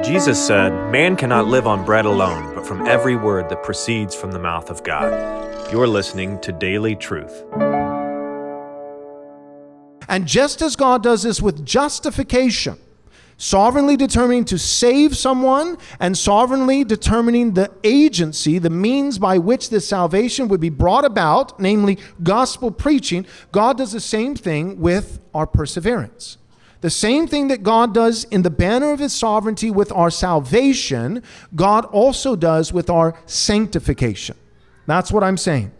Jesus said, "Man cannot live on bread alone, but from every word that proceeds from the mouth of God." You're listening to Daily Truth. And just as God does this with justification, sovereignly determining to save someone and sovereignly determining the agency, the means by which this salvation would be brought about, namely gospel preaching, God does the same thing with our perseverance. The same thing that God does in the banner of his sovereignty with our salvation, God also does with our sanctification. That's what I'm saying.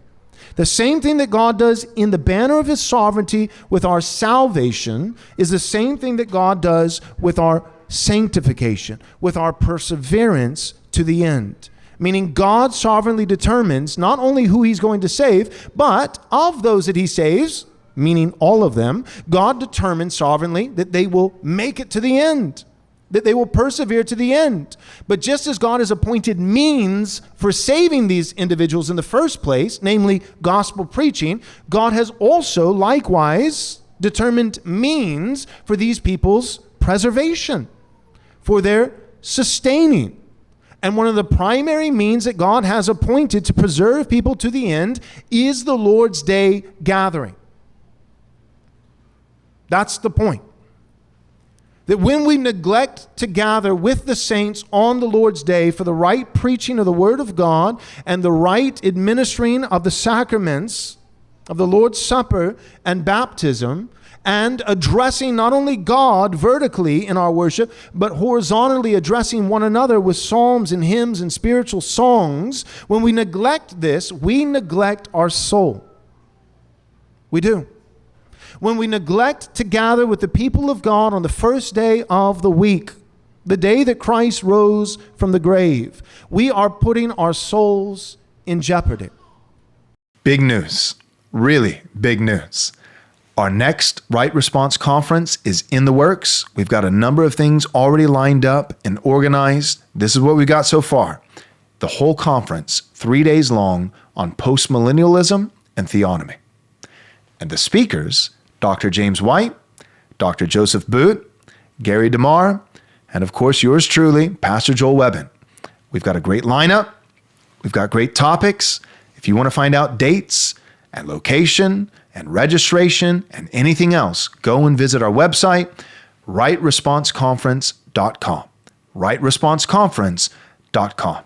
The same thing that God does in the banner of his sovereignty with our salvation is the same thing that God does with our sanctification, with our perseverance to the end. Meaning God sovereignly determines not only who he's going to save, but of those that he saves, meaning all of them, God determines sovereignly that they will make it to the end, that they will persevere to the end. But just as God has appointed means for saving these individuals in the first place, namely gospel preaching, God has also likewise determined means for these people's preservation, for their sustaining. And one of the primary means that God has appointed to preserve people to the end is the Lord's Day gathering. That's the point. That when we neglect to gather with the saints on the Lord's Day for the right preaching of the Word of God and the right administering of the sacraments of the Lord's Supper and baptism, and addressing not only God vertically in our worship, but horizontally addressing one another with psalms and hymns and spiritual songs, when we neglect this, we neglect our soul. We do. When we neglect to gather with the people of God on the first day of the week, the day that Christ rose from the grave, we are putting our souls in jeopardy. Big news. Really big news. Our next Right Response Conference is in the works. We've got a number of things already lined up and organized. This is what we got so far. The whole conference, 3 days long, on postmillennialism and theonomy. And the speakers, Dr. James White, Dr. Joseph Boot, Gary DeMar, and of course yours truly, Pastor Joel Webbon. We've got a great lineup. We've got great topics. If you want to find out dates and location and registration and anything else, go and visit our website, rightresponseconference.com. rightresponseconference.com.